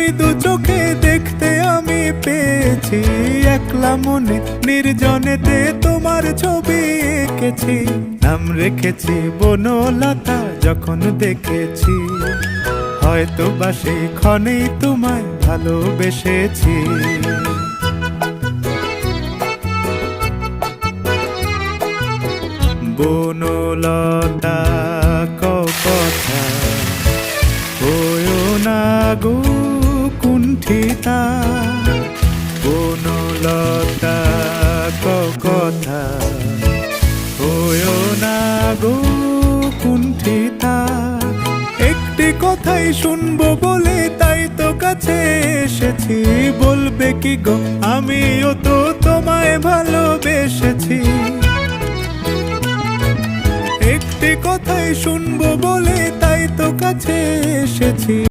ওই দু চোখে দেখতে আমি পেয়েছি, একলা মনে নির্জনেতে তোমার ছবি এঁকেছি। নাম রেখেছি বনলতা যখন দেখেছি, হয়তো বা সেই ক্ষণেই তোমায় ভালোবেসেছি। বনলতা কথা হয়ো না গো কুণ্ঠিতা, বনলতা কথা হয়ো না গো কুণ্ঠিতা। একটি কথাই শুনবো বলে তাই তো কাছে এসেছি, বলবে কি গো আমিও তো তোমায় ভালোবেসেছি। একটি কথাই শুনবো বলে তাই তো কাছে এসেছি।